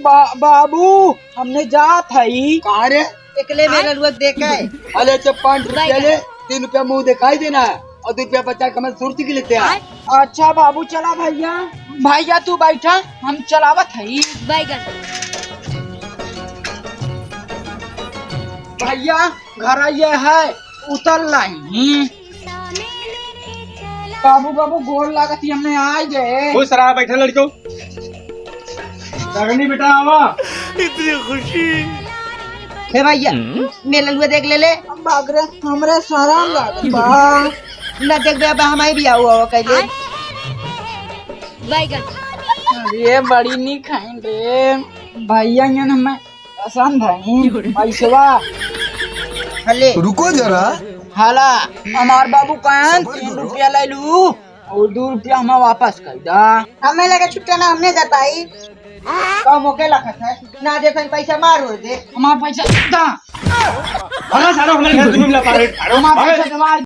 बाबू हमने जात हई कहा रे? एकले में ललुआ देखा है। अरे जब 5 रुपया ले 3 रुपया मुंह दिखाई देना है और 2 रुपया बचा के मैं सुरती के लेते हैं। अच्छा बाबू चला भैया भैया तू बैठा हम चलावत हई बैगन भैया घर ये है उतर लाई बाबू बाबू गोल लागत ही हमने आ गए खुश रहा बैठा लड़को लगनी बेटा आवा हे भैया मैं ललुआ देख ले बागरे हमरे सारा लागत बा ना देख बे अब हमारी भी आओ कहले बैगन अरे बड़ी नहीं खाएंगे भैया यहाँ हमें पसंद है पैसवा हले रुको जरा। हाला हमार बाबू कहन 3 रुपया ले लू और 2 रुपया हमें वापस कर दा हमें लगा छुट्टा ना हमने जताई कम होके लखत है ना दे पैसा मार हो दे हमार पैसा दा सारा हमारे घर तुम मिला पा रहे हमार पैसा दवा